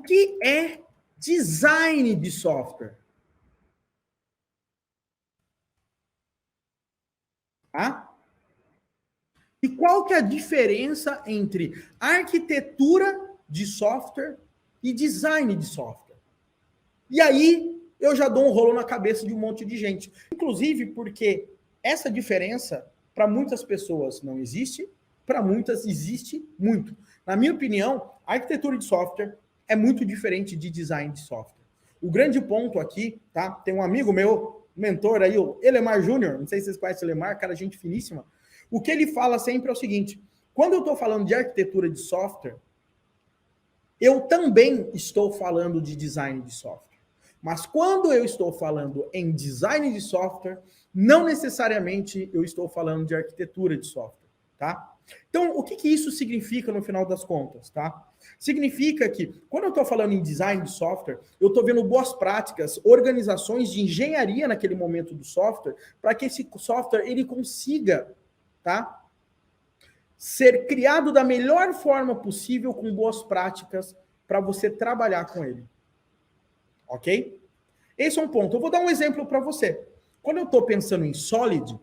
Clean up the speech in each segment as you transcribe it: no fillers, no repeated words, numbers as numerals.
que é design de software? Tá? E qual que é a diferença entre arquitetura de software e design de software? E aí eu já dou um rolo na cabeça de um monte de gente. Inclusive porque essa diferença, para muitas pessoas não existe, para muitas existe muito. Na minha opinião, a arquitetura de software é muito diferente de design de software. O grande ponto aqui, tá? Tem um amigo meu, mentor aí, o Elemar Júnior, não sei se vocês conhecem o Elemar, cara, gente finíssima. O que ele fala sempre é o seguinte: quando eu estou falando de arquitetura de software, eu também estou falando de design de software. Mas quando eu estou falando em design de software, não necessariamente eu estou falando de arquitetura de software, tá? Então, o que isso significa no final das contas, tá? Significa que, quando eu estou falando em design de software, eu estou vendo boas práticas, organizações de engenharia naquele momento do software, para que esse software ele consiga, tá, ser criado da melhor forma possível com boas práticas para você trabalhar com ele. Ok? Esse é um ponto. Eu vou dar um exemplo para você. Quando eu estou pensando em Solid,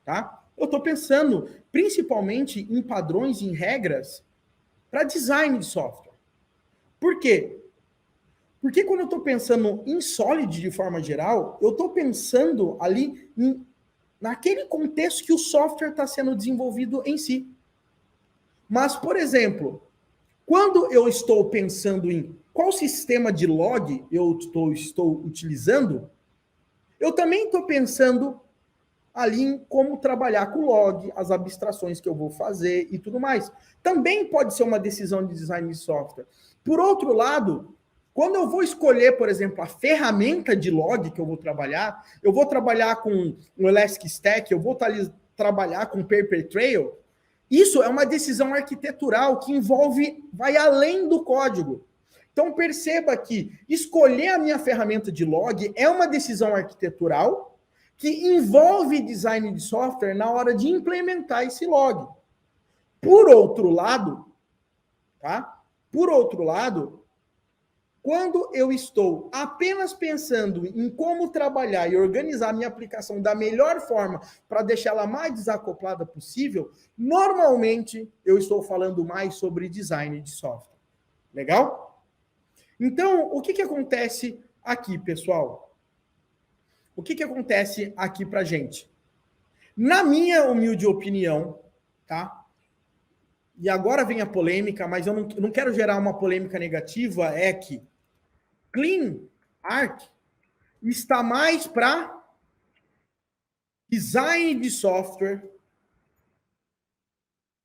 tá? Eu estou pensando principalmente em padrões, em regras para design de software. Por quê? Porque quando eu estou pensando em Solid de forma geral, eu estou pensando ali naquele contexto que o software está sendo desenvolvido em si. Mas, por exemplo, quando eu estou pensando em qual sistema de log eu estou utilizando, eu também estou pensando ali em como trabalhar com log, as abstrações que eu vou fazer e tudo mais. Também pode ser uma decisão de design de software. Por outro lado, quando eu vou escolher, por exemplo, a ferramenta de log que eu vou trabalhar com um Elastic Stack, eu vou trabalhar com Paper Trail, isso é uma decisão arquitetural que vai além do código. Então perceba que escolher a minha ferramenta de log é uma decisão arquitetural que envolve design de software na hora de implementar esse log. Por outro lado, tá? Por outro lado, quando eu estou apenas pensando em como trabalhar e organizar a minha aplicação da melhor forma para deixá-la mais desacoplada possível, normalmente eu estou falando mais sobre design de software. Legal? Então, o que acontece aqui, pessoal? O que acontece aqui para gente? Na minha humilde opinião, tá? E agora vem a polêmica, mas eu não quero gerar uma polêmica negativa, é que Clean Arc está mais para design de software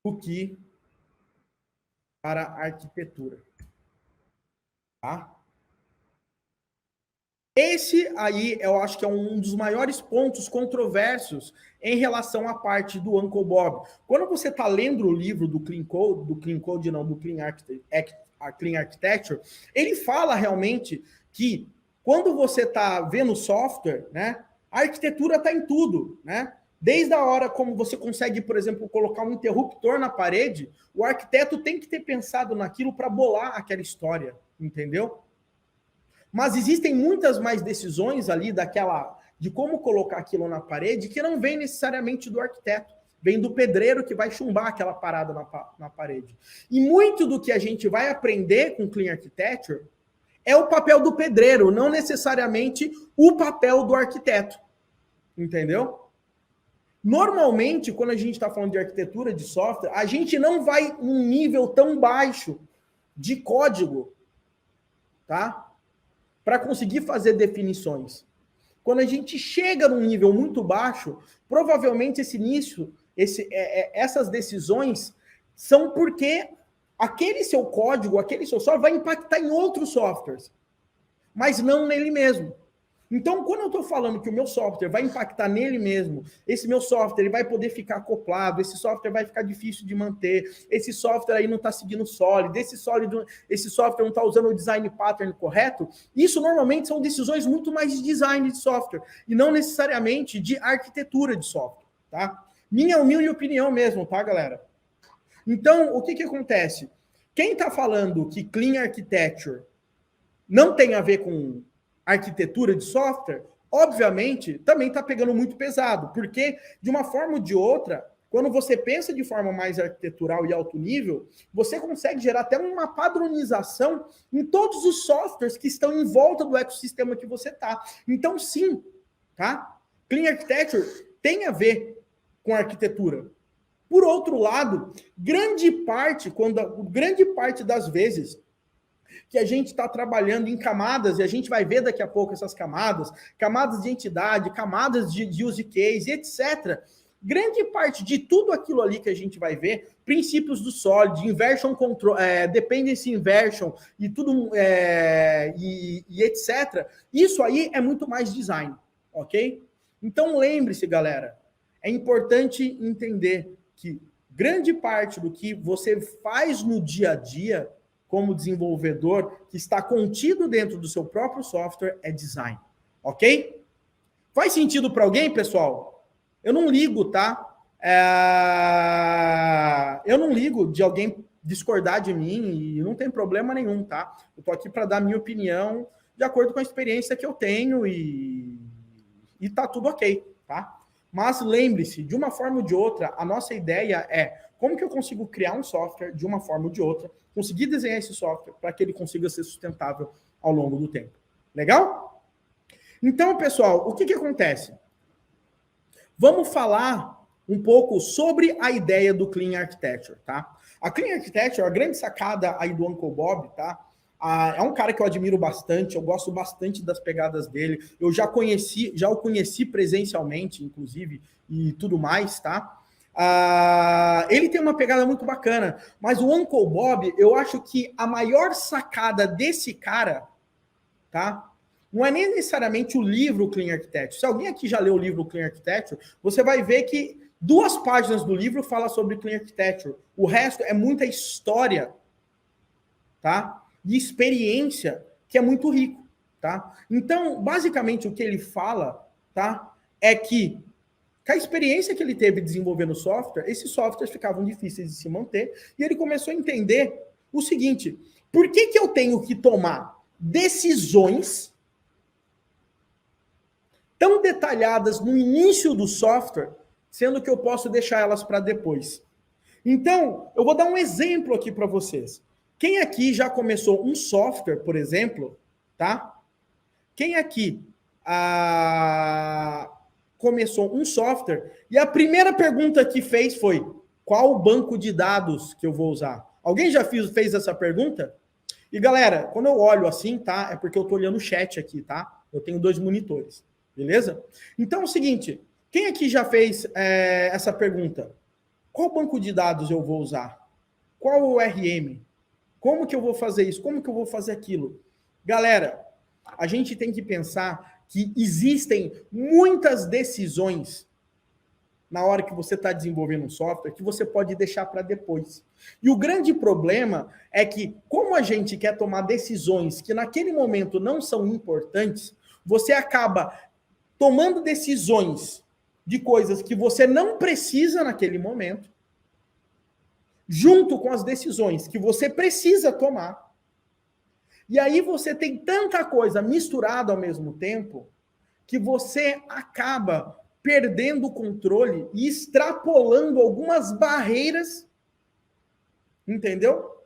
do que para arquitetura. Tá? Esse aí eu acho que é um dos maiores pontos controversos em relação à parte do Uncle Bob. Quando você está lendo o livro do Clean Architecture, ele fala realmente que quando você está vendo software, né, a arquitetura está em tudo, né? Desde a hora como você consegue, por exemplo, colocar um interruptor na parede, o arquiteto tem que ter pensado naquilo para bolar aquela história, entendeu? Mas existem muitas mais decisões ali de como colocar aquilo na parede que não vem necessariamente do arquiteto, vem do pedreiro que vai chumbar aquela parada na parede. E muito do que a gente vai aprender com Clean Architecture é o papel do pedreiro, não necessariamente o papel do arquiteto. Entendeu? Normalmente, quando a gente está falando de arquitetura de software, a gente não vai num nível tão baixo de código, tá? Para conseguir fazer definições. Quando a gente chega num nível muito baixo, provavelmente essas decisões são porque aquele seu código, aquele seu software vai impactar em outros softwares, mas não nele mesmo. Então, quando eu estou falando que o meu software vai impactar nele mesmo, esse meu software ele vai poder ficar acoplado, esse software vai ficar difícil de manter, esse software aí não está seguindo sólido, esse software não está usando o design pattern correto, isso normalmente são decisões muito mais de design de software, e não necessariamente de arquitetura de software, tá? Minha humilde opinião mesmo, tá, galera? Então, o que acontece? Quem está falando que Clean Architecture não tem a ver com arquitetura de software, obviamente, também está pegando muito pesado, porque, de uma forma ou de outra, quando você pensa de forma mais arquitetural e alto nível, você consegue gerar até uma padronização em todos os softwares que estão em volta do ecossistema que você está. Então, sim, tá? Clean Architecture tem a ver com arquitetura. Por outro lado, grande parte das vezes que a gente está trabalhando em camadas, e a gente vai ver daqui a pouco essas camadas de entidade, camadas de use case, etc. Grande parte de tudo aquilo ali que a gente vai ver, princípios do Solid, inversion control, dependency inversion e tudo, e etc. Isso aí é muito mais design, ok? Então lembre-se, galera, é importante entender que grande parte do que você faz no dia a dia como desenvolvedor, que está contido dentro do seu próprio software, é design. Ok? Faz sentido para alguém, pessoal? Eu não ligo, tá? Eu não ligo de alguém discordar de mim e não tem problema nenhum, tá? Eu tô aqui para dar minha opinião de acordo com a experiência que eu tenho e tá tudo ok, tá? Mas lembre-se, de uma forma ou de outra, a nossa ideia é como que eu consigo criar um software de uma forma ou de outra, conseguir desenhar esse software para que ele consiga ser sustentável ao longo do tempo. Legal? Então, pessoal, o que acontece? Vamos falar um pouco sobre a ideia do Clean Architecture, tá? A Clean Architecture, a grande sacada aí do Uncle Bob, tá? É um cara que eu admiro bastante, eu gosto bastante das pegadas dele. Eu já o conheci presencialmente, inclusive, e tudo mais, tá? Ele tem uma pegada muito bacana, mas o Uncle Bob, eu acho que a maior sacada desse cara, tá? Não é nem necessariamente o livro Clean Architecture. Se alguém aqui já leu o livro Clean Architecture, você vai ver que 2 páginas do livro fala sobre Clean Architecture. O resto é muita história, tá? De experiência que é muito rico, tá? Então, basicamente, o que ele fala, tá? É que com a experiência que ele teve desenvolvendo software, esses softwares ficavam difíceis de se manter, e ele começou a entender o seguinte: por que eu tenho que tomar decisões tão detalhadas no início do software, sendo que eu posso deixar elas para depois? Então, eu vou dar um exemplo aqui para vocês. Quem aqui já começou um software, por exemplo, tá? Quem aqui começou um software e a primeira pergunta que fez foi: qual o banco de dados que eu vou usar? Alguém já fez essa pergunta? E galera, quando eu olho assim, tá? É porque eu tô olhando o chat aqui, tá? Eu tenho 2 monitores, beleza? Então é o seguinte: quem aqui já fez essa pergunta? Qual banco de dados eu vou usar? Qual o ORM? Como que eu vou fazer isso? Como que eu vou fazer aquilo? Galera, a gente tem que pensar que existem muitas decisões na hora que você está desenvolvendo um software que você pode deixar para depois. E o grande problema é que, como a gente quer tomar decisões que naquele momento não são importantes, você acaba tomando decisões de coisas que você não precisa naquele momento, junto com as decisões que você precisa tomar. E aí você tem tanta coisa misturada ao mesmo tempo que você acaba perdendo o controle e extrapolando algumas barreiras, entendeu?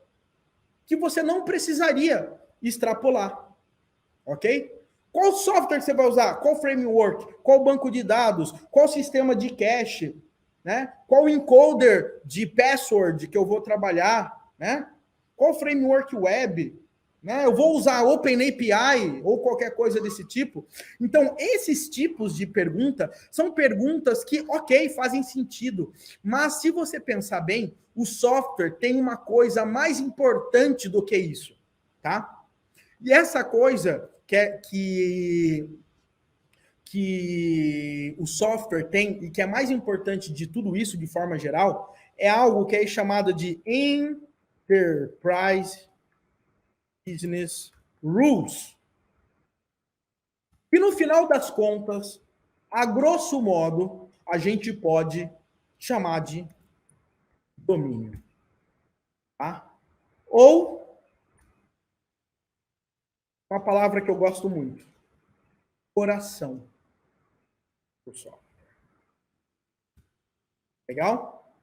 Que você não precisaria extrapolar, ok? Qual software você vai usar? Qual framework? Qual banco de dados? Qual sistema de cache? Né? Qual encoder de password que eu vou trabalhar? Né? Qual framework web? Né? Eu vou usar OpenAPI ou qualquer coisa desse tipo. Então, esses tipos de pergunta são perguntas que, ok, fazem sentido. Mas se você pensar bem, o software tem uma coisa mais importante do que isso. Tá? E essa coisa que o software tem e que é mais importante de tudo isso de forma geral é algo que é chamado de Enterprise Business Rules. E no final das contas, a grosso modo, a gente pode chamar de domínio. Tá? Ou uma palavra que eu gosto muito, coração do software. Legal?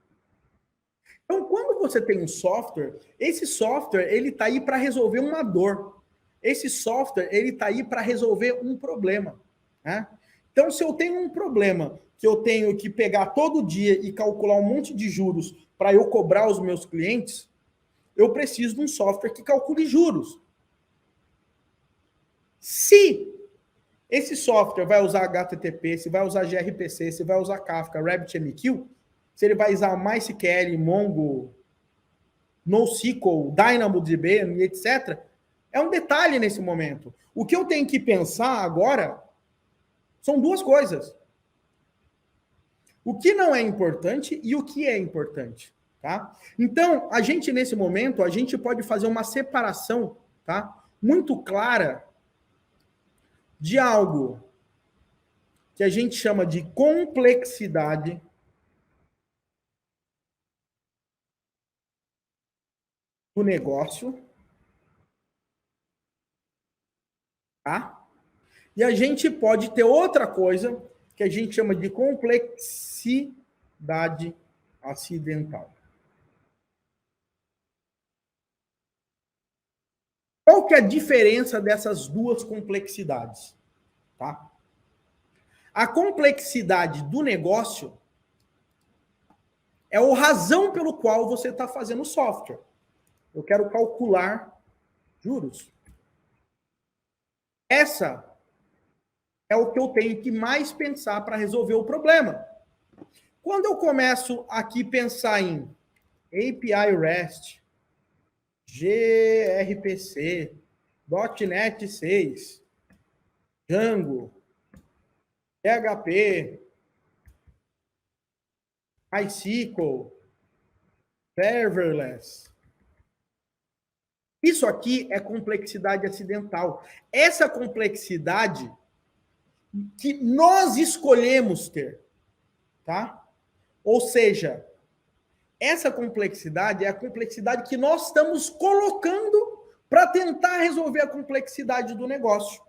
Então, quando você tem um software, esse software ele está aí para resolver uma dor. Esse software ele está aí para resolver um problema. Né? Então, se eu tenho um problema que eu tenho que pegar todo dia e calcular um monte de juros para eu cobrar os meus clientes, eu preciso de um software que calcule juros. Se esse software vai usar HTTP, se vai usar gRPC, se vai usar Kafka, RabbitMQ, se ele vai usar MySQL, Mongo, NoSQL, DynamoDB, etc., é um detalhe nesse momento. O que eu tenho que pensar agora são duas coisas. O que não é importante e o que é importante. Tá? Então, a gente, nesse momento, a gente pode fazer uma separação, tá, muito clara de algo que a gente chama de complexidade do negócio, tá? E a gente pode ter outra coisa que a gente chama de complexidade acidental. Qual que é a diferença dessas duas complexidades? Tá? A complexidade do negócio é a razão pelo qual você está fazendo o software. Eu quero calcular juros. Essa é o que eu tenho que mais pensar para resolver o problema. Quando eu começo aqui a pensar em API REST, gRPC, .NET 6, Django, PHP, MySQL, Serverless. Isso aqui é complexidade acidental. Essa complexidade que nós escolhemos ter, tá? Ou seja, essa complexidade é a complexidade que nós estamos colocando para tentar resolver a complexidade do negócio.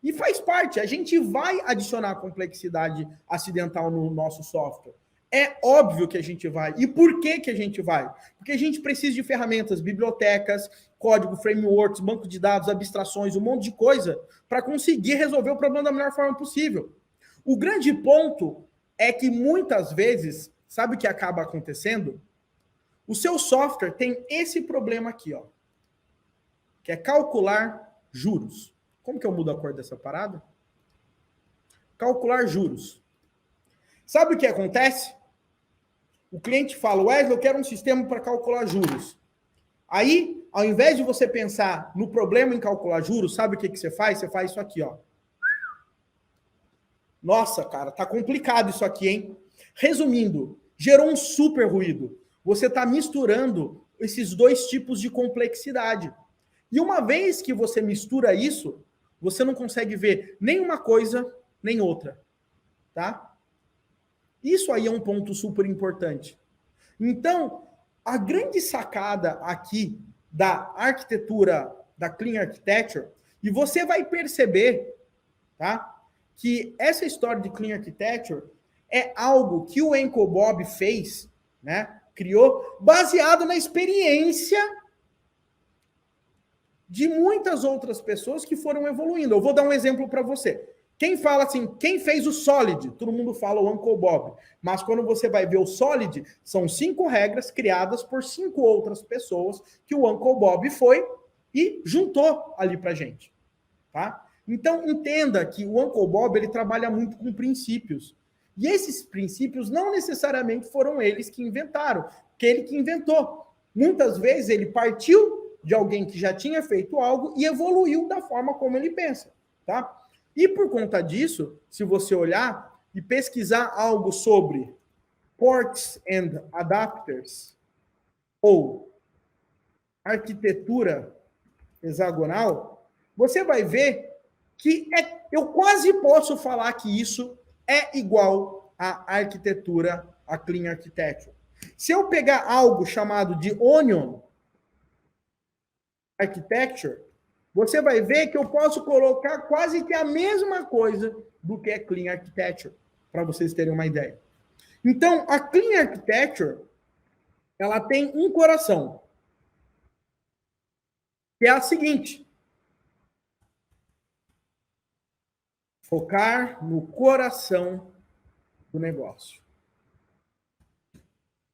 E faz parte, a gente vai adicionar complexidade acidental no nosso software. É óbvio que a gente vai. E por que que a gente vai? Porque a gente precisa de ferramentas, bibliotecas, código, frameworks, banco de dados, abstrações, um monte de coisa para conseguir resolver o problema da melhor forma possível. O grande ponto é que muitas vezes, sabe o que acaba acontecendo? O seu software tem esse problema aqui, ó, que é calcular juros. Como que eu mudo a cor dessa parada? Calcular juros. Sabe o que acontece? O cliente fala, Wesley, eu quero um sistema para calcular juros. Aí, ao invés de você pensar no problema em calcular juros, sabe o que que você faz? Você faz isso aqui, ó. Nossa, cara, tá complicado isso aqui, hein? Resumindo, gerou um super ruído. Você está misturando esses dois tipos de complexidade. E uma vez que você mistura isso, você não consegue ver nem uma coisa, nem outra. Tá? Isso aí é um ponto super importante. Então, a grande sacada aqui da arquitetura, da Clean Architecture, e você vai perceber, tá, que essa história de Clean Architecture é algo que o Enco Bob fez, né, criou, baseado na experiência de muitas outras pessoas que foram evoluindo. Eu vou dar um exemplo para você. Quem fala assim, quem fez o Solid? Todo mundo fala o Uncle Bob. Mas quando você vai ver o Solid, são 5 regras criadas por 5 outras pessoas que o Uncle Bob foi e juntou ali pra gente. Tá? Então, entenda que o Uncle Bob ele trabalha muito com princípios. E esses princípios não necessariamente foram eles que inventaram, que ele que inventou. Muitas vezes ele partiu de alguém que já tinha feito algo e evoluiu da forma como ele pensa. Tá? E por conta disso, se você olhar e pesquisar algo sobre ports and adapters ou arquitetura hexagonal, você vai ver que eu quase posso falar que isso é igual à arquitetura, à Clean Architecture. Se eu pegar algo chamado de Onion, Architecture, você vai ver que eu posso colocar quase que a mesma coisa do que é Clean Architecture, para vocês terem uma ideia. Então, a Clean Architecture, ela tem um coração, que é a seguinte: focar no coração do negócio.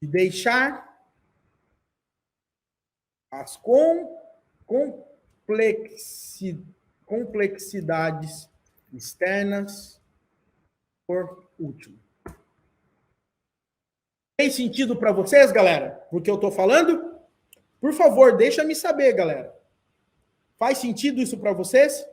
E deixar as complexidades externas por último. Tem sentido para vocês, galera? O que eu estou falando? Por favor, deixa me saber, galera. Faz sentido isso para vocês?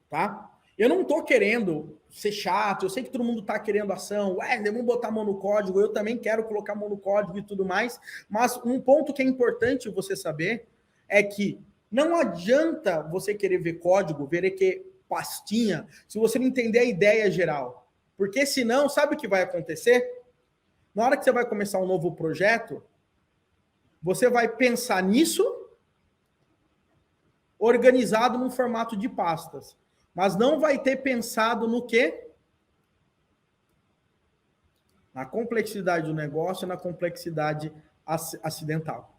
Tá? Eu não estou querendo ser chato, eu sei que todo mundo está querendo ação, vamos botar a mão no código, eu também quero colocar a mão no código e tudo mais, mas um ponto que é importante você saber é que não adianta você querer ver código, ver que pastinha, se você não entender a ideia geral. Porque senão, sabe o que vai acontecer? Na hora que você vai começar um novo projeto, você vai pensar nisso organizado num formato de pastas. Mas não vai ter pensado no quê? Na complexidade do negócio, na complexidade acidental.